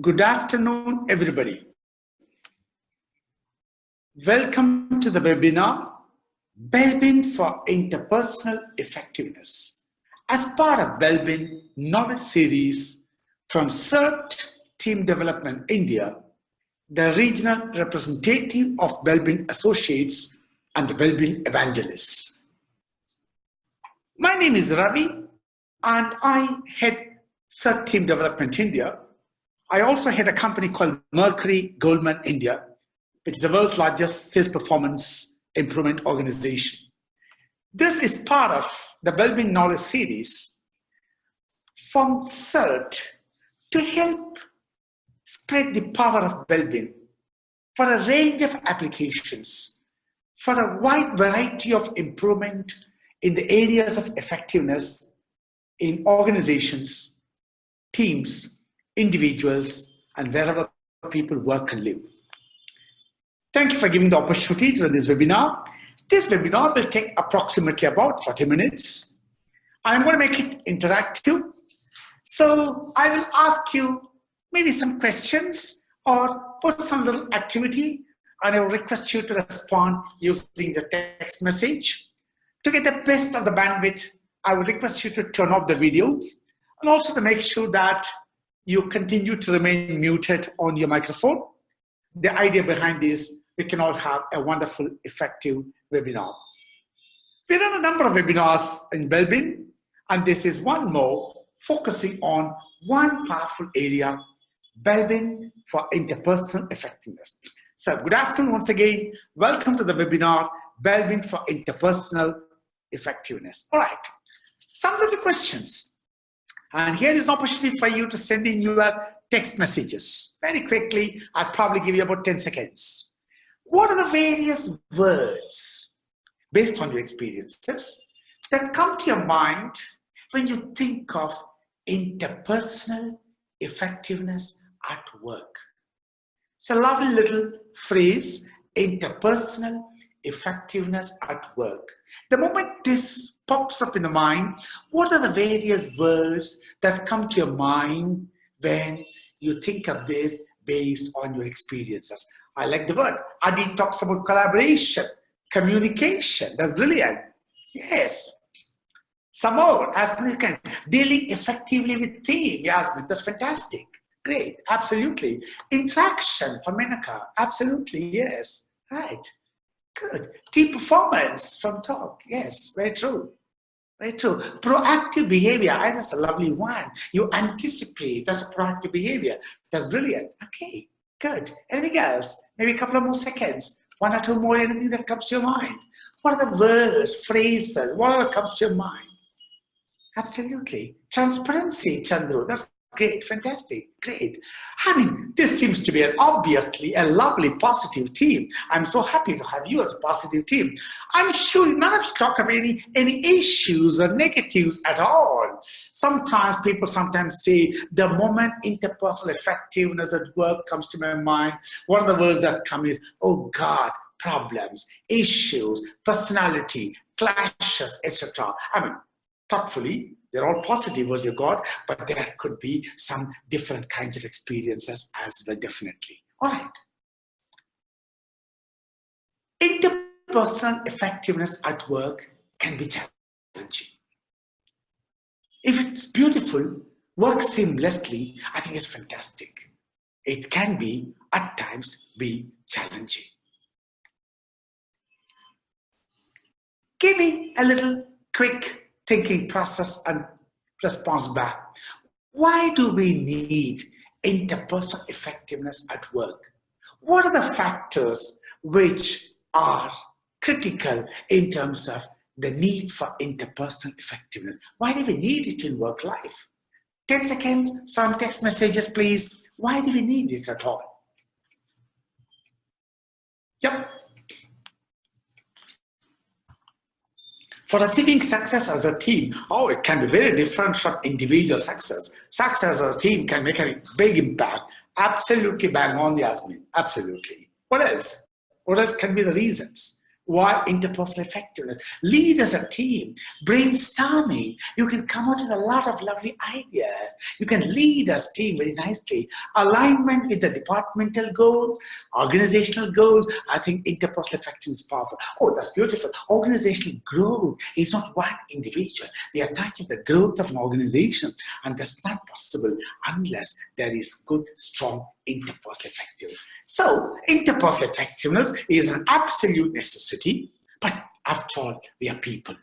Good afternoon, everybody. Welcome to the webinar, BELBIN for Interpersonal Effectiveness, as part of BELBIN Knowledge Series from CERT Team Development India, the regional representative of BELBIN Associates and the BELBIN Evangelists. My name is Ravi, and I head CERT Team Development India. I also head a company called Mercury Goldman India, which is the world's largest sales performance improvement organization. This is part of the BELBIN Knowledge Series from CERT to help spread the power of BELBIN for a range of applications, for a wide variety of improvement in the areas of effectiveness in organizations, teams, individuals, and wherever people work and live. Thank you for giving the opportunity to run this webinar. This webinar will take approximately about 40 minutes. I'm going to make it interactive. So I will ask you maybe some questions or put some little activity, and I will request you to respond using the text message. To get the best of the bandwidth, I will request you to turn off the video and also to make sure that you continue to remain muted on your microphone. The idea behind this, we can all have a wonderful, effective webinar. We run a number of webinars in BELBIN, and this is one more focusing on one powerful area, BELBIN for Interpersonal Effectiveness. So good afternoon once again. Welcome to the webinar, BELBIN for Interpersonal Effectiveness. All right, some of the questions. And here is an opportunity for you to send in your text messages. Very quickly, I'll probably give you about 10 seconds. What are the various words, based on your experiences, that come to your mind when you think of interpersonal effectiveness at work? It's a lovely little phrase, interpersonal effectiveness at work. The moment this pops up in the mind, what are the various words that come to your mind when you think of this based on your experiences? I like the word. Adi talks about collaboration, communication. That's brilliant. Yes. Some more, as you can, dealing effectively with team. Yasmin, that's fantastic. Great. Absolutely. Interaction from Menaka. Absolutely. Yes. Right. Good. Team performance from talk. Yes, very true. Very true. Proactive behavior. That's a lovely one. You anticipate. That's a proactive behavior. That's brilliant. Okay, good. Anything else? Maybe a couple of more seconds. One or two more. Anything that comes to your mind. What are the words, phrases? What comes to your mind? Absolutely. Transparency, Chandru. That's great. Fantastic. Great. I mean, this seems to be obviously a lovely positive team. I'm so happy to have you as a positive team. I'm sure none of you talk of any issues or negatives at all. Sometimes people say the moment interpersonal effectiveness at work comes to my mind, one of the words that come is, oh God, problems, issues, personality, clashes, etc. I mean, thoughtfully, they're all positive words you got, but there could be some different kinds of experiences as well, definitely. All right. Interpersonal effectiveness at work can be challenging. If it's beautiful, works seamlessly, I think it's fantastic. It can be, at times, be challenging. Give me a little quick thinking process and response back. Why do we need interpersonal effectiveness at work? What are the factors which are critical in terms of the need for interpersonal effectiveness? Why do we need it in work life? 10 seconds, some text messages, please. Why do we need it at all? Yep. For achieving success as a team, it can be very different from individual success. Success as a team can make a big impact. Absolutely bang on, Yasmin. Absolutely. What else? What else can be the reasons? Why interpersonal effectiveness? Lead as a team, brainstorming. You can come out with a lot of lovely ideas. You can lead as a team very nicely. Alignment with the departmental goals, organizational goals. I think interpersonal effectiveness is powerful. Oh, that's beautiful. Organizational growth is not one individual. We are talking the growth of an organization, and that's not possible unless there is good, strong interpersonal effectiveness. So, interpersonal effectiveness is an absolute necessity, but after all, we are people.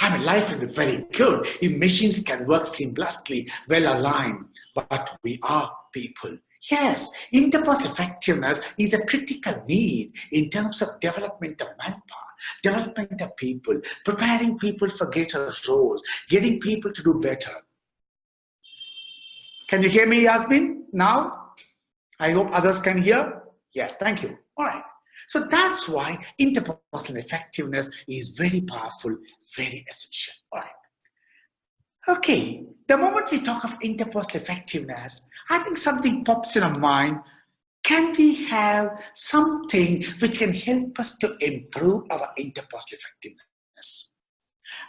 I mean, life will be very good if machines can work seamlessly, well aligned, but we are people. Yes, interpersonal effectiveness is a critical need in terms of development of manpower, development of people, preparing people for greater roles, getting people to do better. Can you hear me, Yasmin, now? I hope others can hear. Yes, thank you. All right. So that's why interpersonal effectiveness is very powerful, very essential. All right. Okay. The moment we talk of interpersonal effectiveness, I think something pops in our mind. Can we have something which can help us to improve our interpersonal effectiveness?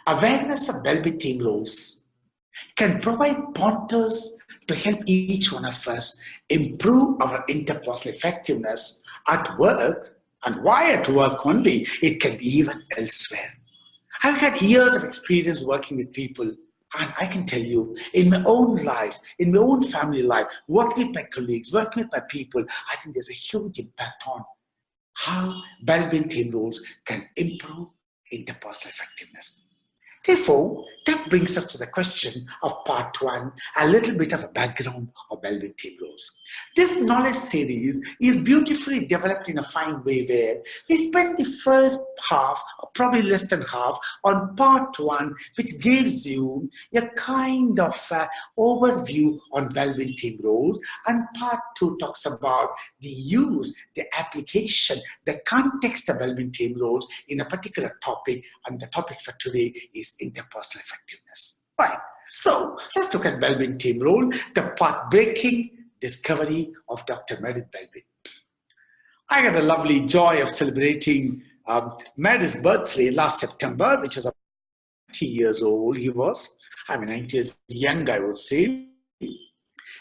Awareness of BELBIN team roles can provide pointers to help each one of us improve our interpersonal effectiveness at work, and why at work only, it can be even elsewhere. I've had years of experience working with people, and I can tell you, in my own life, in my own family life, working with my colleagues, working with my people, I think there's a huge impact on how BELBIN team roles can improve interpersonal effectiveness. Therefore, that brings us to the question of part one, a little bit of a background of BELBIN team roles. This knowledge series is beautifully developed in a fine way where we spend the first half, or probably less than half, on part one, which gives you a kind of overview on BELBIN team roles, and part two talks about the use, the application, the context of BELBIN team roles in a particular topic, and the topic for today is interpersonal effectiveness. Right. So let's look at BELBIN team role, the path-breaking discovery of Dr. Meredith BELBIN. I had a lovely joy of celebrating Meredith's birthday last September, which was 90 years old. He was, 90 years young, I would say.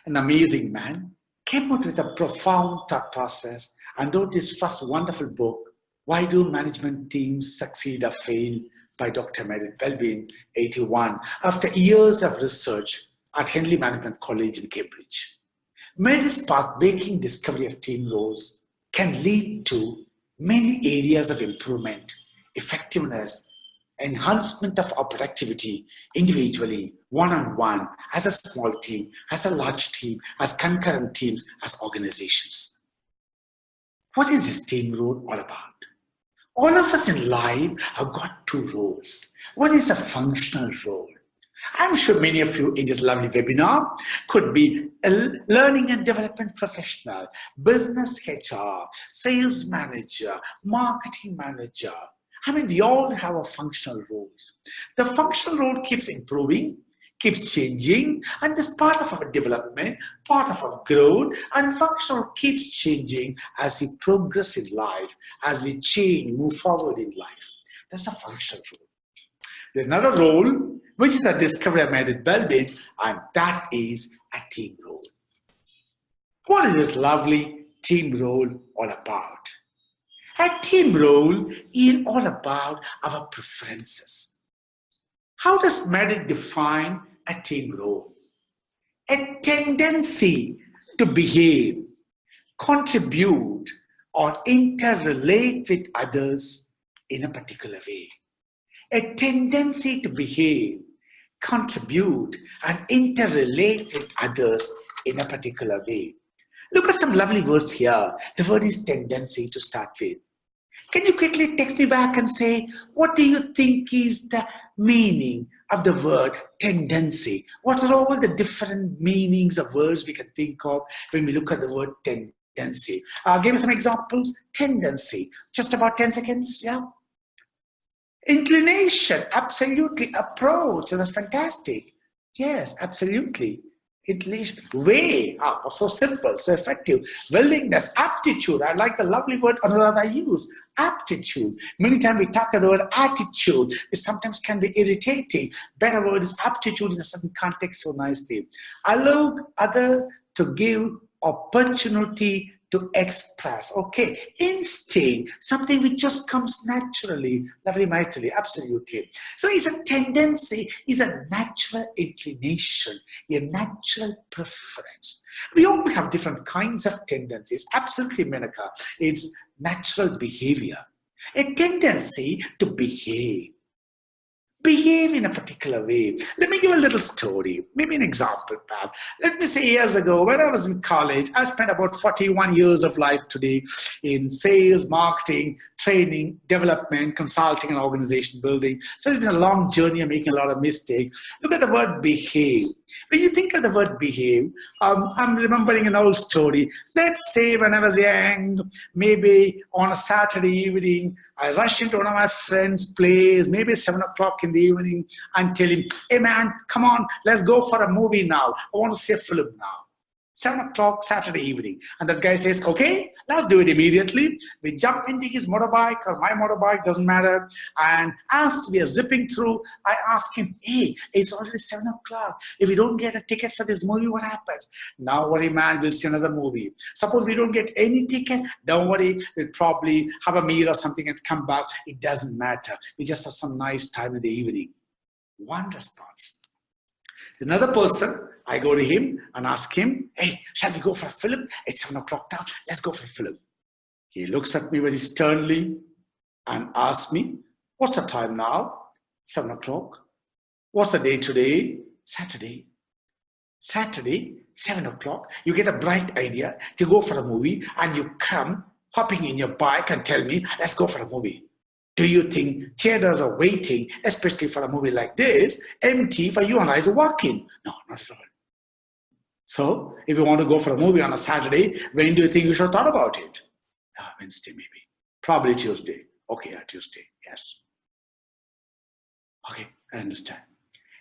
An amazing man. Came out with a profound thought process and wrote his first wonderful book, Why Do Management Teams Succeed or Fail? By Dr. Meredith BELBIN, 81, after years of research at Henley Management College in Cambridge. Meredith's path-breaking discovery of team roles can lead to many areas of improvement, effectiveness, enhancement of our productivity individually, one-on-one, as a small team, as a large team, as concurrent teams, as organizations. What is this team role all about? All of us in life have got two roles. One is a functional role. I'm sure many of you in this lovely webinar could be a learning and development professional, business HR, sales manager, marketing manager. We all have our functional roles. The functional role keeps improving, keeps changing, and is part of our development, part of our growth, and functional keeps changing as we progress in life, as we change, move forward in life. That's a functional role. There's another role, which is a discovery of Meredith BELBIN, and that is a team role. What is this lovely team role all about? A team role is all about our preferences. How does Meredith define a team role? A tendency to behave, contribute, or interrelate with others in a particular way. A tendency to behave, contribute, and interrelate with others in a particular way. Look at some lovely words here. The word is tendency to start with. Can you quickly text me back and say, what do you think is the meaning of the word tendency? What are all the different meanings of words we can think of when we look at the word tendency? Give me some examples. Tendency, just about 10 seconds, yeah? Inclination, absolutely. Approach, that's fantastic. Yes, absolutely. Intelligent, way, so simple, so effective. Willingness, aptitude. I like the lovely word Anuradha used, aptitude. Many times we talk about the word attitude. It sometimes can be irritating. Better word is aptitude in a certain context so nicely. Allow others to give opportunity to express. Okay, instinct, something which just comes naturally, lovely mightily, absolutely. So it's a tendency, it's a natural inclination, a natural preference. We all have different kinds of tendencies. Absolutely, Menaka. It's natural behavior. A tendency to behave in a particular way. Let me give a little story, maybe an example, Pat. Let me say years ago, when I was in college, I spent about 41 years of life today in sales, marketing, training, development, consulting, and organization building. So it's been a long journey. I'm making a lot of mistakes. Look at the word behave. When you think of the word behave, I'm remembering an old story. Let's say when I was young, maybe on a Saturday evening, I rush into one of my friends' place, maybe 7 o'clock in the evening, and tell him, hey man, come on, let's go for a movie now. I want to see a film now. 7 o'clock Saturday evening. And that guy says, okay, let's do it immediately. We jump into his motorbike or my motorbike, doesn't matter. And as we are zipping through, I ask him, hey, it's already 7 o'clock. If we don't get a ticket for this movie, what happens? Now worry, man, we'll see another movie. Suppose we don't get any ticket, don't worry, we'll probably have a meal or something and come back. It doesn't matter. We just have some nice time in the evening. One response. Another person, I go to him and ask him, hey, shall we go for a film? It's 7 o'clock now. Let's go for a film. He looks at me very sternly and asks me, what's the time now? 7 o'clock. What's the day today? Saturday. Saturday, 7 o'clock. You get a bright idea to go for a movie and you come hopping in your bike and tell me, let's go for a movie. Do you think theaters are waiting, especially for a movie like this, empty for you and I to walk in? No, not at all. So, if you want to go for a movie on a Saturday, when do you think you should have thought about it? Wednesday, maybe. Probably Tuesday. Okay, Tuesday. Yes. Okay, I understand.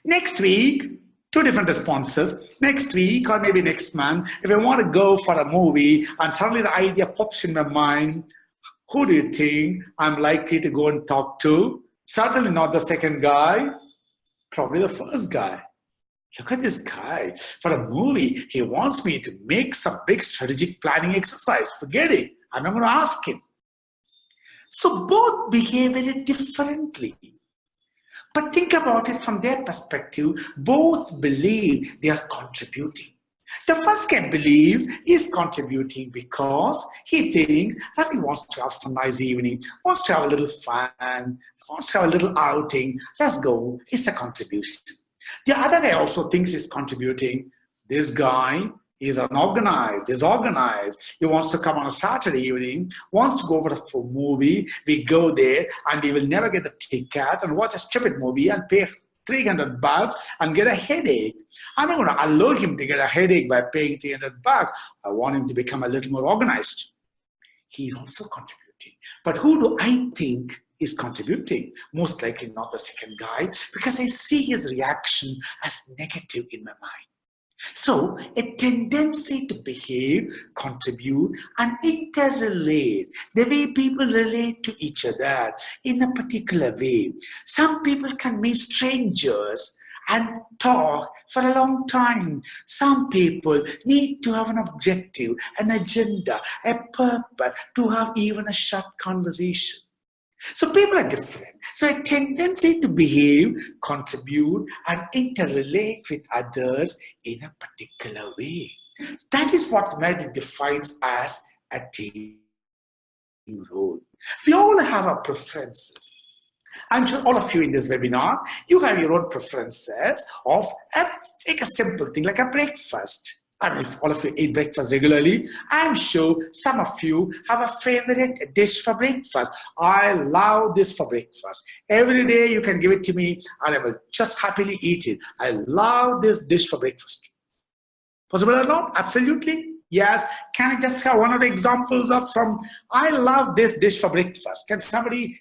Next week, two different responses. Next week or maybe next month, if I want to go for a movie and suddenly the idea pops in my mind, who do you think I'm likely to go and talk to? Certainly not the second guy, probably the first guy. Look at this guy. For a movie, he wants me to make some big strategic planning exercise. Forget it. I'm not going to ask him. So both behave very differently. But think about it from their perspective. Both believe they are contributing. The first guy believes he's contributing because he thinks that he wants to have some nice evening, wants to have a little fun, wants to have a little outing. Let's go. It's a contribution. The other guy also thinks he's contributing. This guy is unorganized, disorganized. He wants to come on a Saturday evening, wants to go for a movie. We go there and we will never get the ticket and watch a stupid movie and pay $300 and get a headache. I'm not going to allow him to get a headache by paying $300. I want him to become a little more organized. He's also contributing. But who do I think is contributing? Most likely not the second guy, because I see his reaction as negative in my mind. So a tendency to behave, contribute, and interrelate, the way people relate to each other in a particular way. Some people can meet strangers and talk for a long time. Some people need to have an objective, an agenda, a purpose to have even a short conversation. So people are different. So a tendency to behave, contribute, and interrelate with others in a particular way. That is what Mehdi defines as a team role. We all have our preferences. I'm sure all of you in this webinar, you have your own preferences of, let's take a simple thing like a breakfast. I mean, if all of you eat breakfast regularly, I'm sure some of you have a favorite dish for breakfast. I love this for breakfast. Every day you can give it to me and I will just happily eat it. I love this dish for breakfast. Possible or not? Absolutely. Yes. Can I just have one of the examples of from, I love this dish for breakfast. Can somebody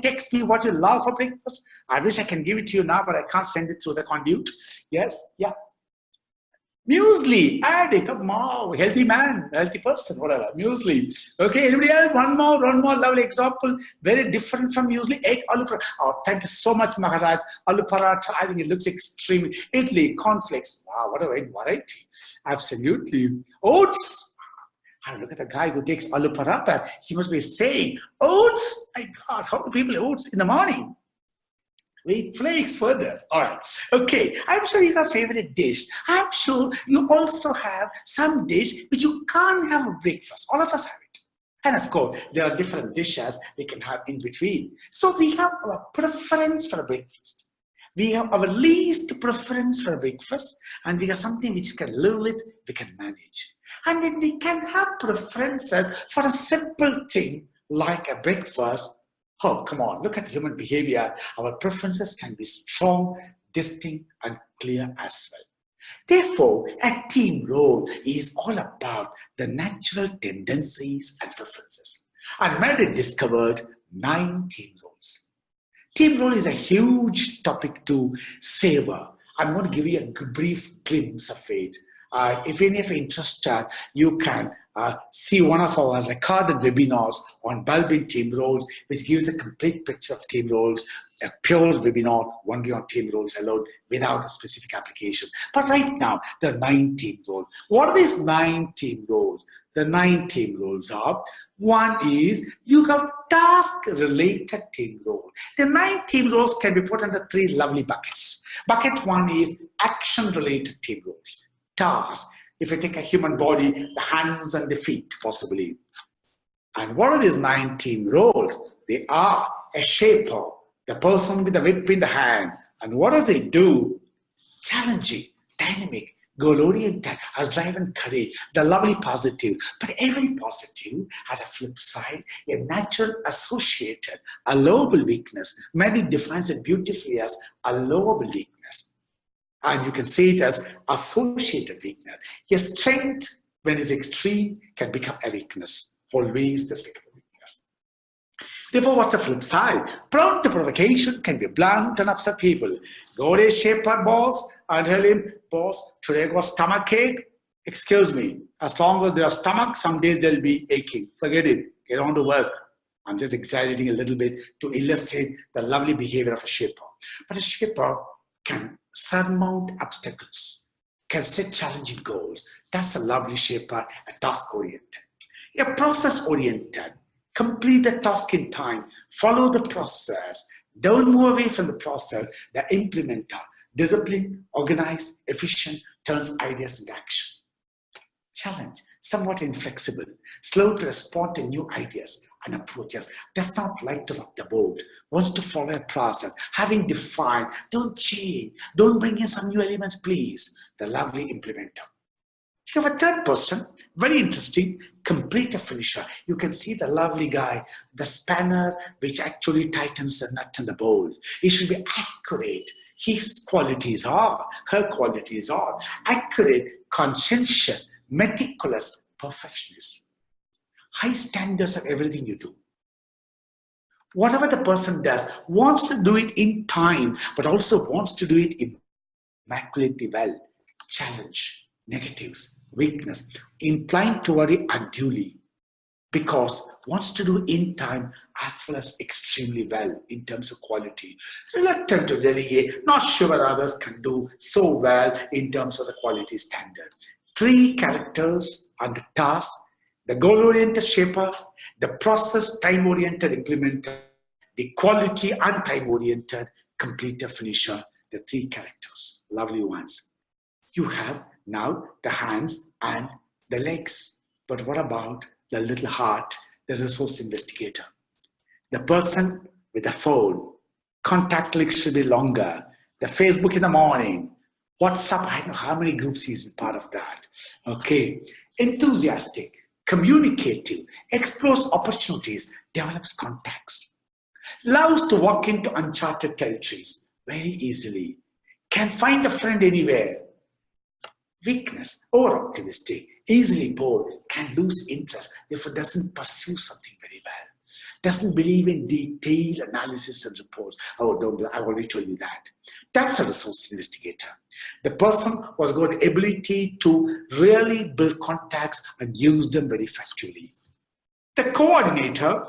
text me what you love for breakfast? I wish I can give it to you now, but I can't send it through the conduit. Yes. Yeah. Muesli, add it. Wow, healthy man, healthy person, whatever. Muesli. Okay, anybody else? One more lovely example. Very different from muesli. Egg, aloo paratha. Oh, thank you so much, Maharaj. Aloo paratha, I think it looks extremely. Italy, cornflakes. Wow, what a variety. Absolutely. Oats. I look at the guy who takes aloo paratha. He must be saying, oats? My God, how do people eat oats in the morning? Wheat flakes further. All right. Okay. I'm sure you have a favorite dish. I'm sure you also have some dish which you can't have a breakfast. All of us have it. And of course, there are different dishes we can have in between. So we have our preference for a breakfast. We have our least preference for a breakfast, and we have something which we can live with, we can manage. And then we can have preferences for a simple thing like a breakfast. Oh, come on, look at human behavior. Our preferences can be strong, distinct, and clear as well. Therefore, a team role is all about the natural tendencies and preferences. And Meredith discovered 9 team roles. Team role is a huge topic to savor. I'm going to give you a brief glimpse of it. If any of you are interested, you can see one of our recorded webinars on BELBIN team roles, which gives a complete picture of team roles, a pure webinar only on team roles alone without a specific application. But right now, there are 9 team roles. What are these 9 team roles? The 9 team roles are, one is you have task-related team role. The 9 team roles can be put under 3 lovely buckets. Bucket 1 is action-related team roles. Task. If you take a human body, the hands and the feet, possibly. And what are these 9 team roles? They are a shaper, the person with the whip in the hand. And what does it do? Challenging, dynamic, goal-oriented, has drive and courage, the lovely positive. But every positive has a flip side, a natural associated, allowable weakness. Many defines it beautifully as allowable weakness. And you can see it as associated weakness. A strength, when it is extreme, can become a weakness. Always despicable weakness. Therefore, what's the flip side? Prompt to provocation can be blunt and upset people. Go to shepherd boss and tell him, boss, today got stomach ache. Excuse me. As long as there's stomach, some days they'll be aching. Forget it. Get on to work. I'm just exaggerating a little bit to illustrate the lovely behavior of a shaper. But a shaper can surmount obstacles, can set challenging goals. That's a lovely shaper, a task-oriented. A process-oriented, complete the task in time, follow the process, don't move away from the process, the implementer, disciplined, organized, efficient, turns ideas into action. Challenge, somewhat inflexible, slow to respond to new ideas and approaches, does not like to rock the boat, wants to follow a process, having defined, don't change, don't bring in some new elements, please. The lovely implementer. You have a third person, very interesting, complete a finisher. You can see the lovely guy, the spanner which actually tightens the nut in the bowl. It should be accurate. His qualities are, her qualities are accurate, conscientious, meticulous, perfectionist. High standards of everything you do. Whatever the person does, wants to do it in time, but also wants to do it immaculately well. Challenge, negatives, weakness, inclined toward it unduly, because wants to do in time as well as extremely well in terms of quality. Reluctant to delegate, not sure whether others can do so well in terms of the quality standard. 3 characters and the task, the goal-oriented shaper, the process time-oriented implementer, the quality and time-oriented completer finisher, the 3 characters, lovely ones. You have now the hands and the legs, but what about the little heart, the resource investigator? The person with the phone, contact list should be longer, the Facebook in the morning, WhatsApp, I don't know how many groups he's part of that. Okay, enthusiastic, communicative, explores opportunities, develops contacts, loves to walk into uncharted territories very easily, can find a friend anywhere. Weakness, over-optimistic, easily bored, can lose interest, therefore doesn't pursue something very well. Doesn't believe in detailed analysis and reports. Oh, don't, I already told you that. That's a resource investigator. The person was got the ability to really build contacts and use them very effectively. The coordinator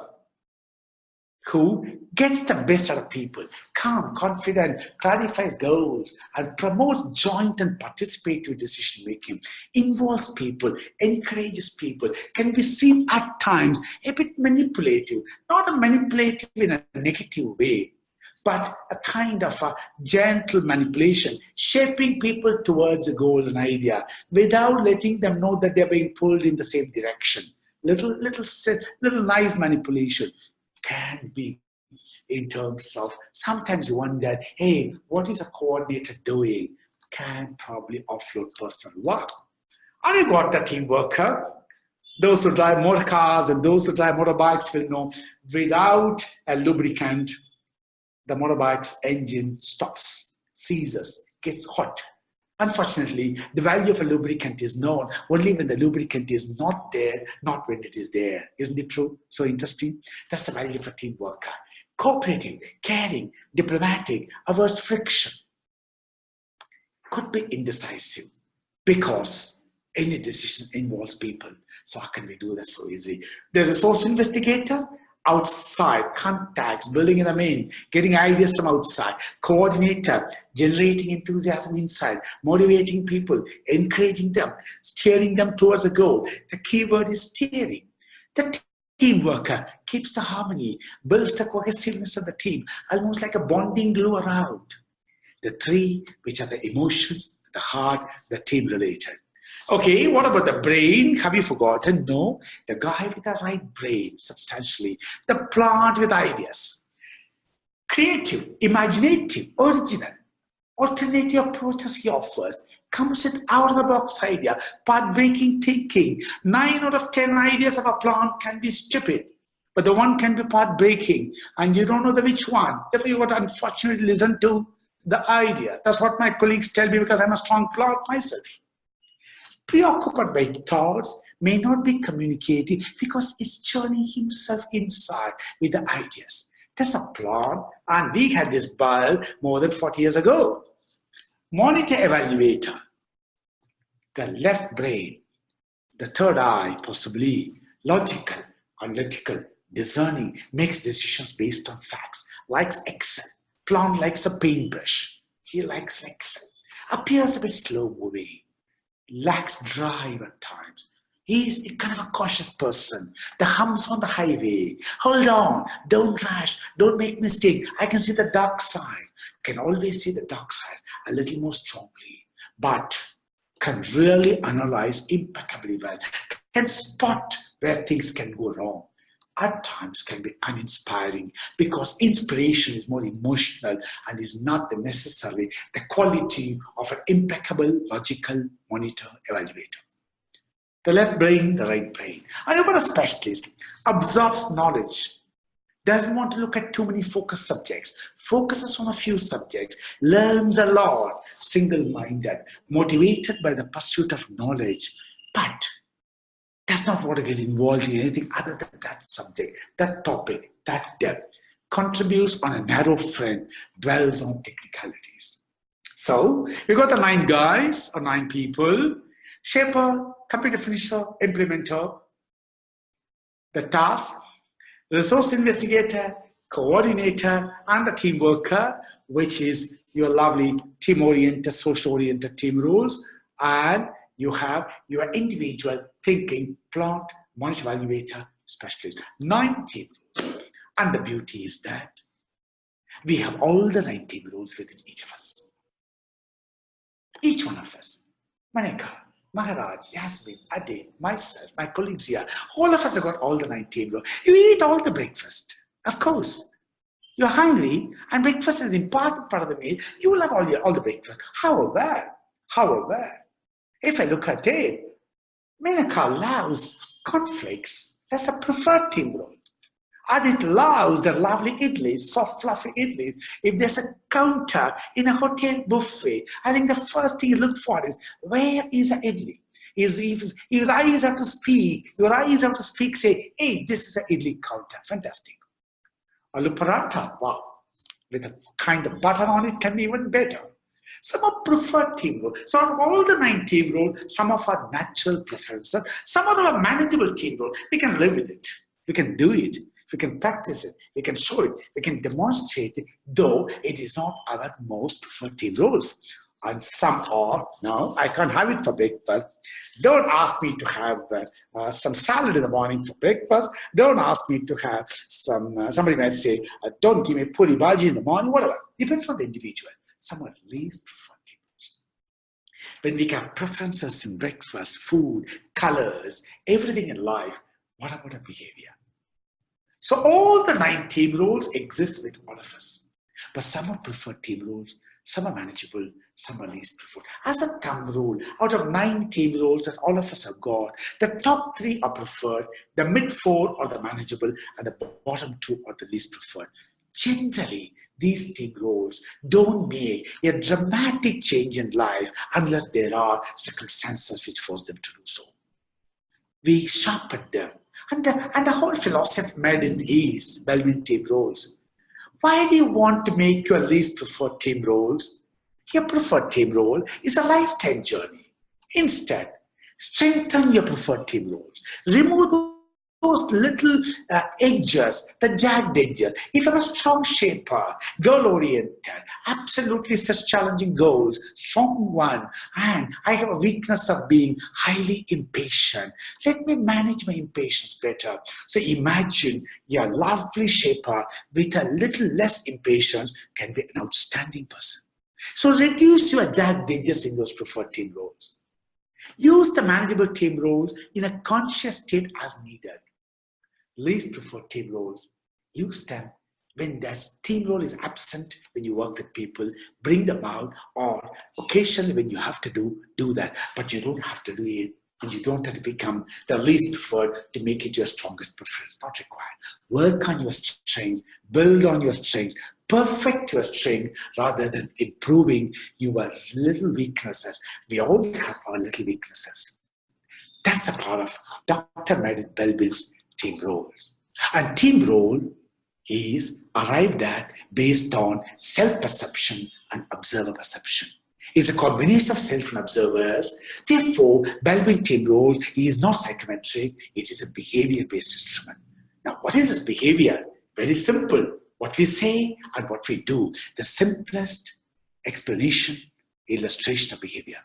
who gets the best out of people, calm, confident, clarifies goals, and promotes joint and participatory decision making, involves people, encourages people, can be seen at times a bit manipulative, not a manipulative in a negative way, but a kind of a gentle manipulation, shaping people towards a goal and idea without letting them know that they're being pulled in the same direction. Little nice manipulation can be in terms of, sometimes you wonder, hey, what is a coordinator doing? Can probably offload personal work. And you got the team worker. Those who drive motor cars and those who drive motorbikes will know, without a lubricant, the motorbike's engine stops, seizes, gets hot. Unfortunately, the value of a lubricant is known only when the lubricant is not there, not when it is there. Isn't it true? So interesting. That's the value of a team worker. Cooperating, caring, diplomatic, averts friction. Could be indecisive because any decision involves people. So how can we do that so easily? The resource investigator, outside, contacts, building in the main, getting ideas from outside, coordinator, generating enthusiasm inside, motivating people, encouraging them, steering them towards a goal. The key word is steering. The team worker keeps the harmony, builds the cohesiveness of the team, almost like a bonding glue around. The three, which are the emotions, the heart, the team related. Okay, what about the brain? Have you forgotten? No, the guy with the right brain, substantially. The plant with ideas. Creative, imaginative, original, alternative approaches he offers. Comes with out-of-the-box idea, path-breaking thinking. 9 out of 10 ideas of a plant can be stupid, but the one can be path-breaking, and you don't know which one. Therefore, you got to unfortunately listen to the idea. That's what my colleagues tell me because I'm a strong plant myself. Preoccupied by thoughts, may not be communicating because it's churning himself inside with the ideas. That's a plan, and we had this bulb more than 40 years ago. Monitor evaluator, the left brain, the third eye, possibly logical, analytical, discerning, makes decisions based on facts, likes Excel. Plant likes a paintbrush. He likes Excel. Appears a bit slow moving. Lacks drive at times. He's kind of a cautious person. The humps on the highway. Hold on, don't rush, don't make mistake. I can see the dark side. Can always see the dark side a little more strongly, but can really analyze impeccably well. Can spot where things can go wrong. At times can be uninspiring because inspiration is more emotional and is not necessarily the quality of an impeccable logical monitor evaluator. The left brain, the right brain. And you've got a specialist, absorbs knowledge, doesn't want to look at too many focus subjects, focuses on a few subjects, learns a lot, single-minded, motivated by the pursuit of knowledge, but does not want to get involved in anything other than that subject, that topic, that depth, contributes on a narrow front, dwells on technicalities. So we got the 9 guys or 9 people: shaper, computer finisher, implementer, the task, resource investigator, coordinator, and the team worker, which is your lovely team-oriented, social-oriented team rules, and you have your individual thinking, plant, monitor, evaluator, specialist. 9 team rules. And the beauty is that we have all the 9 team rules within each of us. Each one of us. Maneka, Maharaj, Yasmin, Ade, myself, my colleagues here, all of us have got all the 9 team rules. You eat all the breakfast, of course. You're hungry, and breakfast is an important part of the meal. You will have all the breakfast. However, if I look at it, Menaka loves cornflakes. That's a preferred team role. Adit loves the lovely idlis, soft, fluffy idlis. If there's a counter in a hotel buffet, I think the first thing you look for is, where is the idli? If his eyes have to speak, your eyes have to speak, say, hey, this is the idli counter. Fantastic. Aloo paratha, wow. With a kind of butter on it can be even better. Some are preferred team roles. So out of all the 9 team roles, some of our natural preferences, some of our manageable team roles, we can live with it. We can do it. We can practice it. We can show it. We can demonstrate it, though it is not our most preferred team roles. And some are, no, I can't have it for breakfast. Don't ask me to have some salad in the morning for breakfast. Don't ask me to have somebody might say, don't give me puri bhaji in the morning, whatever. Depends on the individual. Some are least preferred team roles. When we have preferences in breakfast, food, colors, everything in life, what about our behavior? So all the 9 team roles exist with all of us. But some are preferred team roles, some are manageable, some are least preferred. As a thumb rule, out of 9 team roles that all of us have got, the top 3 are preferred, the mid 4 are the manageable, and the bottom 2 are the least preferred. Generally, these team roles don't make a dramatic change in life unless there are circumstances which force them to do so. We sharpen them. And the whole philosophy made in is BELBIN team roles. Why do you want to make your least preferred team roles? Your preferred team role is a lifetime journey. Instead, strengthen your preferred team roles. Remove those little edges, the jagged edges. If I'm a strong shaper, goal-oriented, absolutely such challenging goals, strong one, and I have a weakness of being highly impatient, let me manage my impatience better. So imagine your lovely shaper with a little less impatience can be an outstanding person. So reduce your jagged edges in those preferred team roles. Use the manageable team roles in a conscious state as needed. Least preferred team roles, use them when that team role is absent, when you work with people, bring them out, or occasionally when you have to do that, but you don't have to do it, and you don't have to become the least preferred to make it your strongest preference. Not required. Work on your strengths, build on your strengths, perfect your strength rather than improving your little weaknesses. We all have our little weaknesses. That's a part of Dr. Meredith BELBIN's team role. And team role is arrived at based on self-perception and observer perception. It's a combination of self and observers. Therefore, BELBIN team role is not psychometric, it is a behavior-based instrument. Now, what is this behavior? Very simple. What we say and what we do. The simplest explanation, illustration of behavior.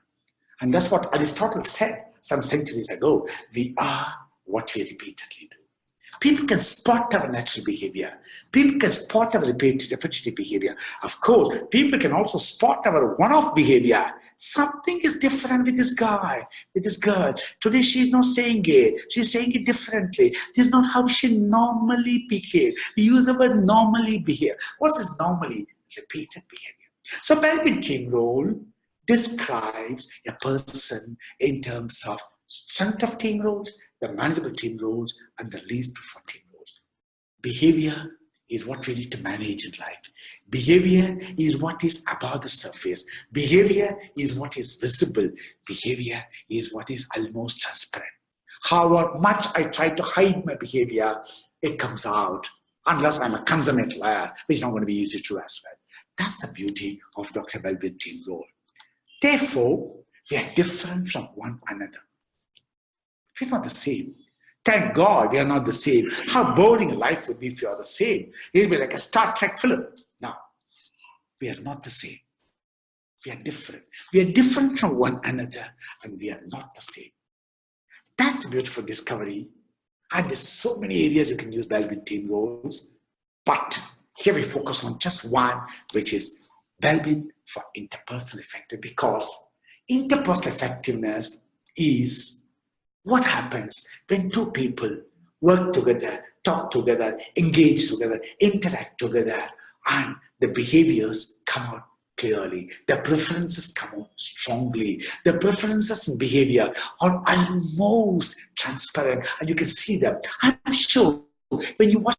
And that's what Aristotle said some centuries ago. We are what we repeatedly do. People can spot our natural behavior. People can spot our repetitive behavior. Of course, people can also spot our one-off behavior. Something is different with this guy, with this girl. Today, she's not saying it. She's saying it differently. This is not how she normally behaves. We use the word normally behave. What's this normally? Repeated behavior. So, BELBIN team role describes a person in terms of strength of team roles, the manageable team roles, and the least preferred team roles. Behavior is what we need to manage in life. Behavior is what is above the surface. Behavior is what is visible. Behavior is what is almost transparent. However much I try to hide my behavior, it comes out. Unless I'm a consummate liar, which is not going to be easy to as well. That's the beauty of Dr. BELBIN team role. Therefore, we are different from one another. We're not the same. Thank God we are not the same. How boring life would be if you are the same. It would be like a Star Trek film. No, we are not the same. We are different. We are different from one another, and we are not the same. That's the beautiful discovery. And there's so many areas you can use BELBIN team roles. But here we focus on just one, which is BELBIN for interpersonal effectiveness. Because interpersonal effectiveness is what happens when two people work together, talk together, engage together, interact together, and the behaviors come out clearly. The preferences come out strongly. The preferences in behavior are almost transparent, and you can see them. I'm sure when you watch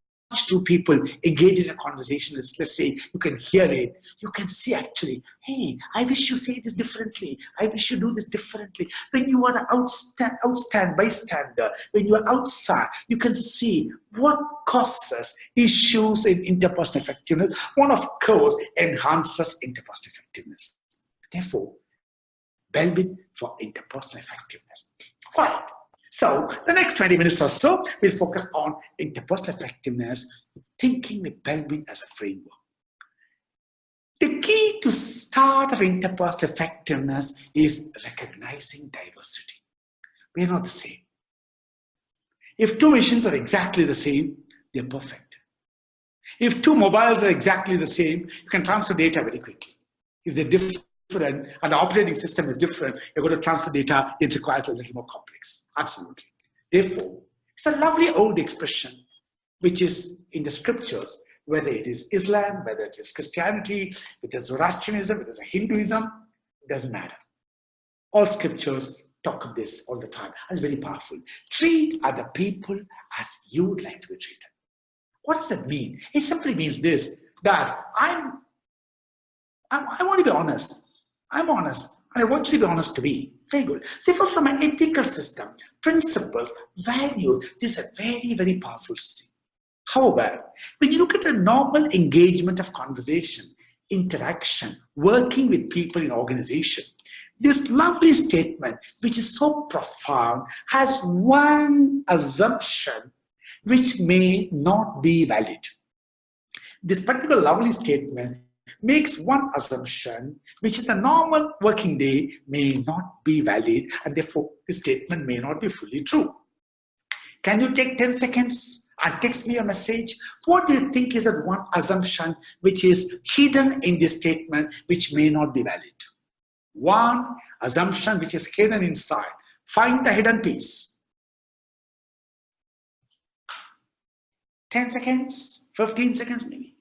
two people engage in a conversation, let's say you can hear it, you can see actually, hey, I wish you say this differently. I wish you do this differently. When you are an bystander, when you are outside, you can see what causes issues in interpersonal effectiveness. One, of course, enhances interpersonal effectiveness. Therefore, BELBIN for interpersonal effectiveness. All right. So the next 20 minutes or so, we'll focus on interpersonal effectiveness, thinking with BELBIN as a framework. The key to start of interpersonal effectiveness is recognizing diversity. We are not the same. If two machines are exactly the same, they're perfect. If two mobiles are exactly the same, you can transfer data very quickly. If they're different and the operating system is different, you're going to transfer data, it requires a little more complex. Absolutely. Therefore, it's a lovely old expression which is in the scriptures, whether it is Islam, whether it is Christianity, whether it's Zoroastrianism, whether it's Hinduism, it doesn't matter. All scriptures talk of this all the time. And it's very powerful. Treat other people as you would like to be treated. What does that mean? It simply means this, that I want to be honest. I'm honest, and I want you to be honest to me. Very good. Therefore, from an ethical system, principles, values, this is a very, very powerful thing. However, when you look at a normal engagement of conversation, interaction, working with people in organization, this lovely statement, which is so profound, has one assumption which may not be valid. This particular lovely statement makes one assumption which in the normal working day may not be valid, and therefore the statement may not be fully true. Can you take 10 seconds and text me a message? What do you think is that one assumption which is hidden in this statement which may not be valid? One assumption which is hidden inside. Find the hidden piece. 10 seconds, 15 seconds maybe.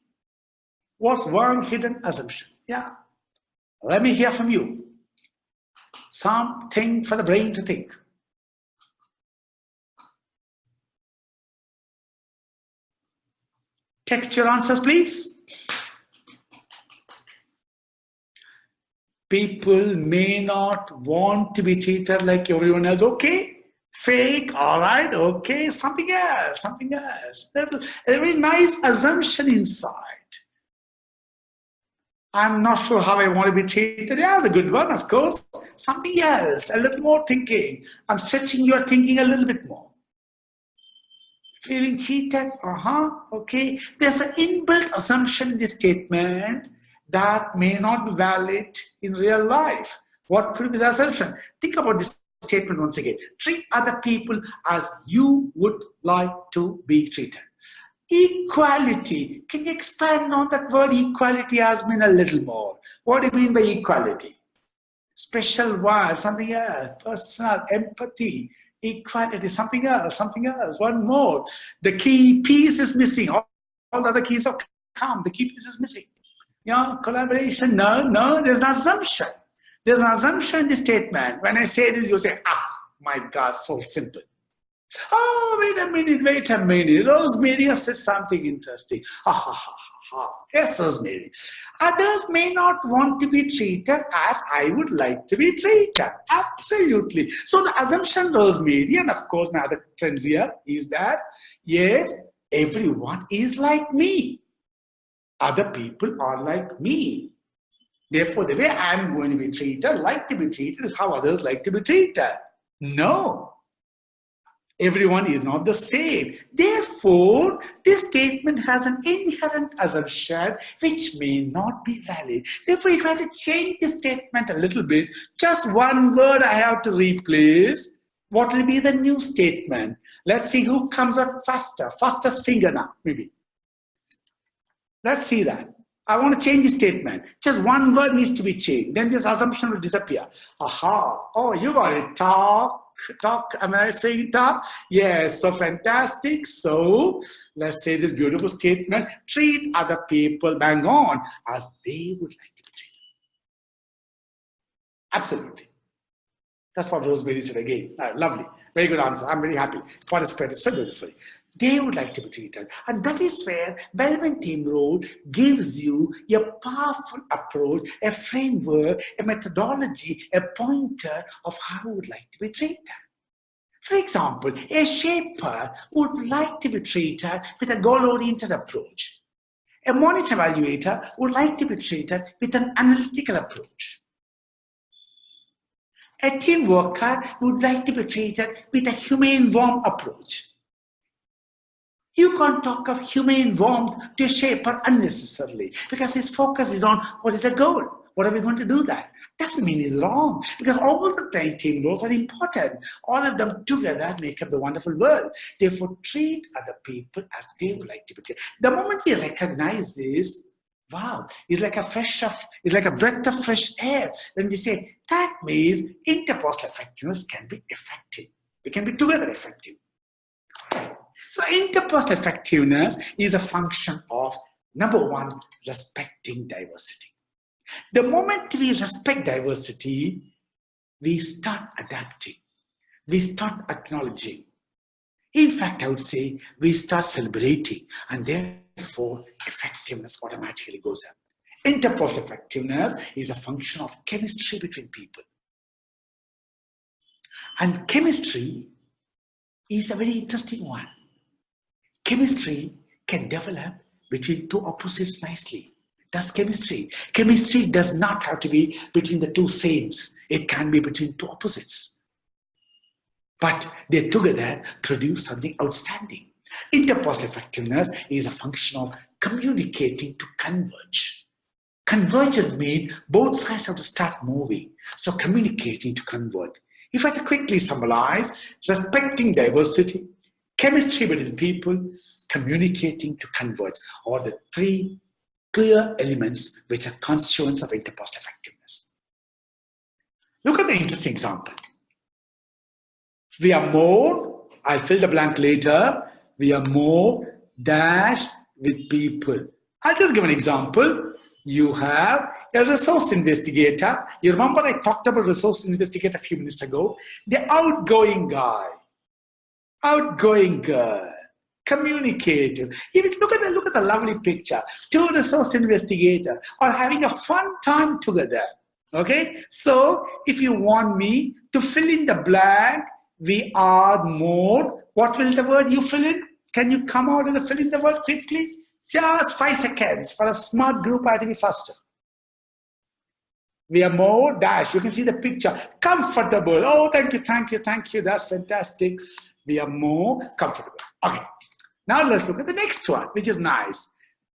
What's one hidden assumption? Yeah. Let me hear from you. Something for the brain to think. Text your answers, please. People may not want to be treated like everyone else. Okay. Fake, all right, okay. Something else, something else. A very nice assumption inside. I'm not sure how I want to be treated. Yeah, that's a good one, of course. Something else, a little more thinking. I'm stretching your thinking a little bit more. Feeling cheated? Okay. There's an inbuilt assumption in this statement that may not be valid in real life. What could be the assumption? Think about this statement once again. Treat other people as you would like to be treated. Equality. Can you expand on that word equality as mean a little more? What do you mean by equality? Special word, something else. Personal, empathy, equality, something else, one more. The key piece is missing. All the other keys have come. The key piece is missing. Collaboration. No, there's an assumption. There's an assumption in the statement. When I say this, you say, my God, so simple. Oh, wait a minute. Rosemary has said something interesting. Yes, Rosemary. Others may not want to be treated as I would like to be treated. Absolutely. So the assumption, Rosemary, and of course my other friends here, is that, yes, everyone is like me. Other people are like me. Therefore, the way I'm going to be treated, like to be treated, is how others like to be treated. No. Everyone is not the same. Therefore, this statement has an inherent assumption which may not be valid. Therefore, if I had to change this statement a little bit, just one word I have to replace, what will be the new statement? Let's see who comes up faster. Fastest finger now, maybe. Let's see that. I want to change the statement. Just one word needs to be changed. Then this assumption will disappear. Oh, you got it. Talk, am I saying talk? Yes, so fantastic. So let's say this beautiful statement, treat other people, bang on, as they would like to be treated. Absolutely. That's what Rosemary said again. Lovely. Very good answer. I'm very happy. Participated so beautifully. They would like to be treated. And that is where BELBIN Team Role gives you a powerful approach, a framework, a methodology, a pointer of how you would like to be treated. For example, a shaper would like to be treated with a goal-oriented approach. A monitor evaluator would like to be treated with an analytical approach. A team worker would like to be treated with a humane, warm approach. You can't talk of humane warmth to a shaper unnecessarily because his focus is on what is the goal. What are we going to do that? Doesn't mean he's wrong because all the team roles are important. All of them together make up the wonderful world. Therefore, treat other people as they would like to be treated. The moment we recognize this, wow, it's like a breath of fresh air. When we say that means interpersonal effectiveness can be effective. We can be together effective. So interpersonal effectiveness is a function of, number one, respecting diversity. The moment we respect diversity, we start adapting. We start acknowledging. In fact, I would say we start celebrating, and therefore effectiveness automatically goes up. Interpersonal effectiveness is a function of chemistry between people. And chemistry is a very interesting one. Chemistry can develop between two opposites nicely. That's chemistry. Chemistry does not have to be between the two sames. It can be between two opposites. But they together produce something outstanding. Interpersonal effectiveness is a function of communicating to converge. Convergence means both sides have to start moving. So communicating to converge. If I quickly summarize, respecting diversity, chemistry between people, communicating to converge, are the three clear elements which are constituents of interpersonal effectiveness. Look at the interesting example. We are more, I'll fill the blank later, we are more dash with people. I'll just give an example. You have a resource investigator. You remember I talked about resource investigator a few minutes ago. The outgoing guy, outgoing girl, communicative. Even look at the lovely picture. Two resource investigators are having a fun time together. Okay, so if you want me to fill in the blank, we are more. What will the word you fill in? Can you come out and fill in the word quickly? Just 5 seconds. For a smart group, I have to be faster. We are more dash. You can see the picture. Comfortable. Oh, thank you, thank you, thank you. That's fantastic. We are more comfortable. Okay. Now let's look at the next one, which is nice.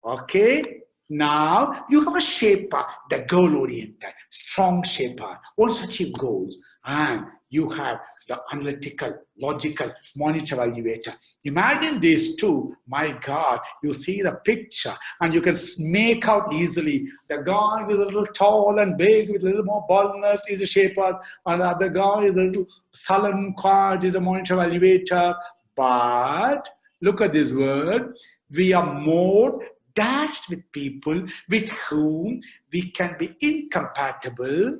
Okay. Now you have a shaper, the goal-oriented, strong shaper, wants to achieve goals. And you have the analytical, logical, monitor evaluator. Imagine these two. My God, you see the picture and you can make out easily. The guy is a little tall and big with a little more baldness is a shaper, and the other guy is a little sullen, quiet, is a monitor evaluator. But look at this word. We are more dashed with people with whom we can be incompatible.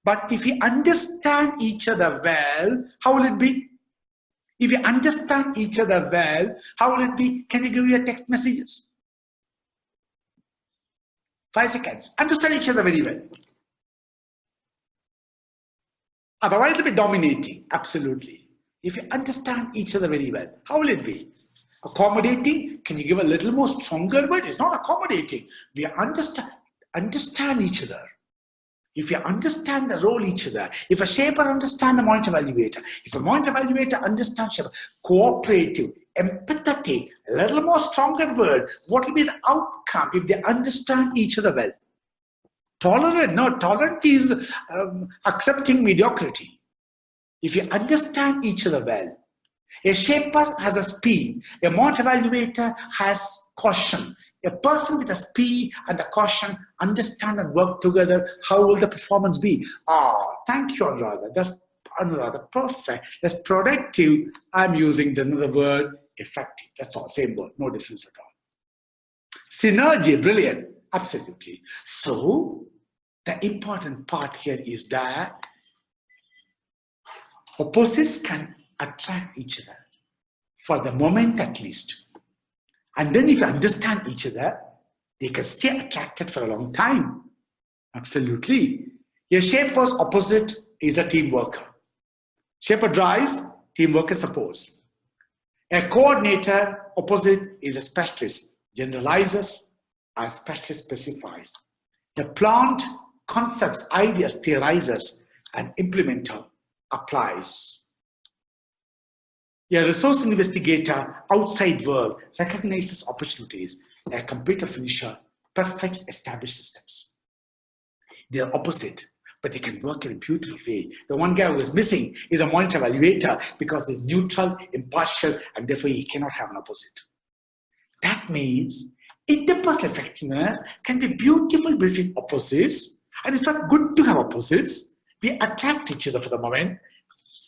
But if we understand each other well, how will it be? If you understand each other well, how will it be? Can you give your text messages? 5 seconds. Understand each other very well. Otherwise, it will be dominating. Absolutely. If you understand each other very well, how will it be? Accommodating? Can you give a little more stronger word? It's not accommodating. We understand each other. If you understand the role each other, if a shaper understands the monitor evaluator, if a monitor evaluator understands shaper, cooperative, empathetic, a little more stronger word, what will be the outcome if they understand each other well? Tolerant, no, tolerant is accepting mediocrity. If you understand each other well, a shaper has a speed, a monitor evaluator has caution. A person with a speed and the caution understand and work together, how will the performance be? Thank you, Anuradha. That's Anuradha, perfect. That's productive. I'm using another word, effective. That's all, same word, no difference at all. Synergy, brilliant, absolutely. So the important part here is that opposites can attract each other, for the moment at least. And then if you understand each other, they can stay attracted for a long time. Absolutely. A shaper's opposite is a team worker. Shaper drives, team worker supports. A coordinator opposite is a specialist, generalizes, and specialist specifies. A plant concepts, ideas, theorizes. an implementer applies. A resource investigator outside world recognizes opportunities. A computer finisher perfects established systems. They are opposite, but they can work in a beautiful way. The one guy who is missing is a monitor evaluator because he's neutral, impartial, and therefore he cannot have an opposite. That means interpersonal effectiveness can be beautiful between opposites, and it's not good to have opposites. We attract each other for the moment.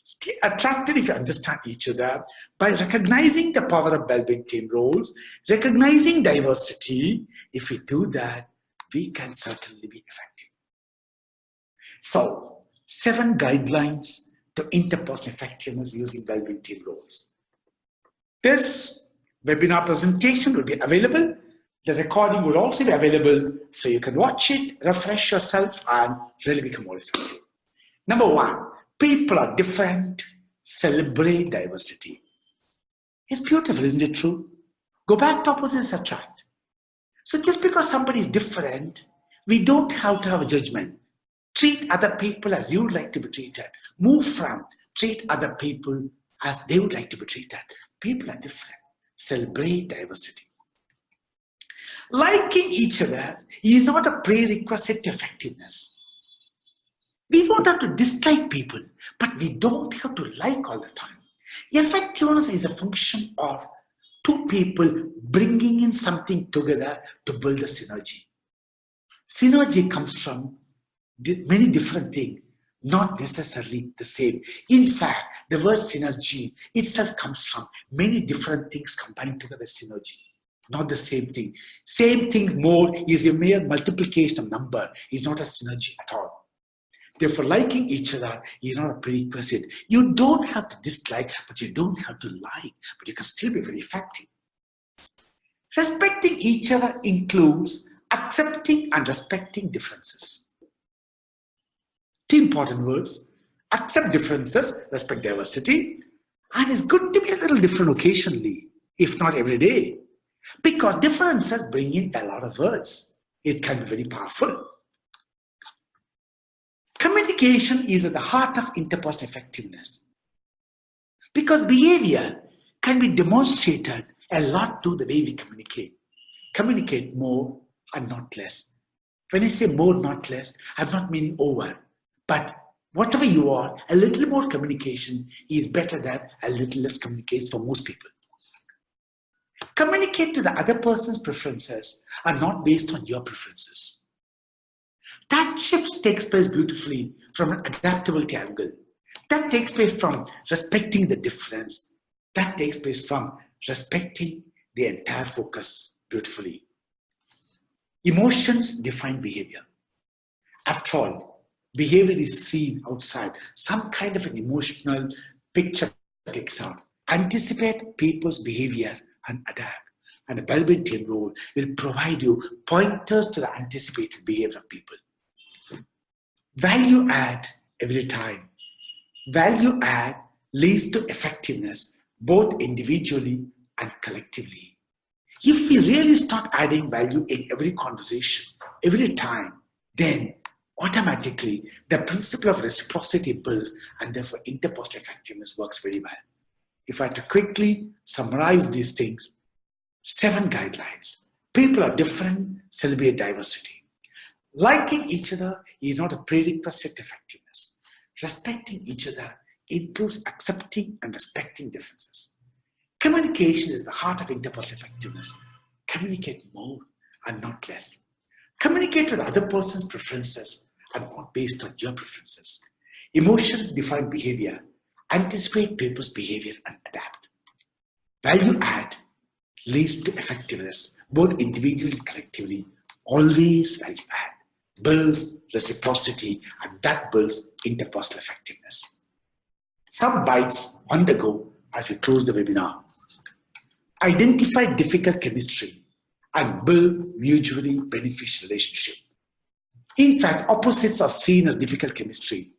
Stay attracted if you understand each other by recognizing the power of BELBIN team roles, recognizing diversity. If we do that, we can certainly be effective. So, 7 guidelines to interpersonal effectiveness using BELBIN team roles. This webinar presentation will be available. The recording will also be available, so you can watch it, refresh yourself, and really become more effective. Number 1, people are different. Celebrate diversity. It's beautiful, isn't it true? Go back to opposites attract. So just because somebody is different, we don't have to have a judgment. Treat other people as you would like to be treated. Move from treat other people as they would like to be treated. People are different. Celebrate diversity. Liking each other is not a prerequisite to effectiveness. We don't have to dislike people, but we don't have to like all the time. Effectiveness is a function of 2 people bringing in something together to build a synergy. Synergy comes from many different things, not necessarily the same. In fact, the word synergy itself comes from many different things combined together, synergy. Not the same thing. Same thing more is a mere multiplication of number, is not a synergy at all. Therefore, liking each other is not a prerequisite. You don't have to dislike, but you don't have to like, but you can still be very effective. Respecting each other includes accepting and respecting differences. 2 important words: accept differences, respect diversity, and it's good to be a little different occasionally, if not every day, because differences bring in a lot of words. It can be very powerful. Communication is at the heart of interpersonal effectiveness, because behavior can be demonstrated a lot through the way we communicate. Communicate more and not less. When I say more, not less, I'm not meaning over. But whatever you are, a little more communication is better than a little less communication for most people. Communicate to the other person's preferences are not based on your preferences. That shift takes place beautifully from an adaptability angle. That takes place from respecting the difference. That takes place from respecting the entire focus beautifully. Emotions define behavior. After all, behavior is seen outside. Some kind of an emotional picture takes out. Anticipate people's behavior and adapt. And the BELBIN team role will provide you pointers to the anticipated behavior of people. Value add every time. Value add leads to effectiveness, both individually and collectively. If we really start adding value in every conversation, every time, then automatically the principle of reciprocity builds, and therefore interpersonal effectiveness works very well. If I had to quickly summarize these things, 7 guidelines. People are different, celebrate diversity. Liking each other is not a prerequisite to effectiveness. Respecting each other includes accepting and respecting differences. Communication is the heart of interpersonal effectiveness. Communicate more and not less. Communicate with the other person's preferences and not based on your preferences. Emotions define behavior. Anticipate people's behavior and adapt. Value add leads to effectiveness, both individually and collectively. Always value add builds reciprocity, and that builds interpersonal effectiveness. Some bites on the go as we close the webinar. Identify difficult chemistry and build mutually beneficial relationship. In fact, opposites are seen as difficult chemistry,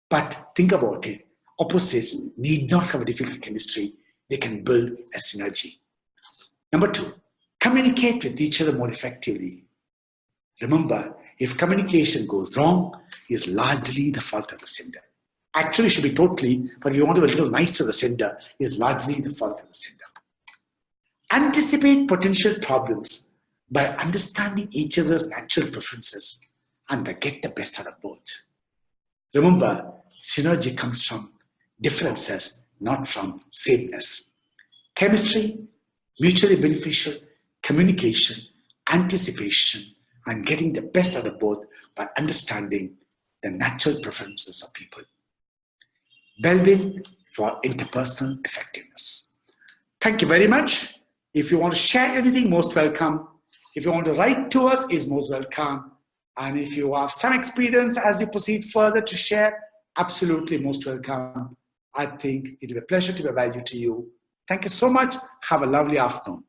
but think about it. Opposites need not have a difficult chemistry. They can build a synergy. Number 2, communicate with each other more effectively. Remember, If communication goes wrong, is largely the fault of the sender. Actually, it should be totally, but if you want to be a little nice to the sender, is largely the fault of the sender. Anticipate potential problems by understanding each other's natural preferences and get the best out of both. Remember, synergy comes from differences, not from sameness. Chemistry, mutually beneficial, communication, anticipation, and getting the best out of both by understanding the natural preferences of people. BELBIN for interpersonal effectiveness. Thank you very much. If you want to share anything, most welcome. If you want to write to us, is most welcome. And if you have some experience as you proceed further to share, absolutely most welcome. I think it will be a pleasure to be of value to you. Thank you so much. Have a lovely afternoon.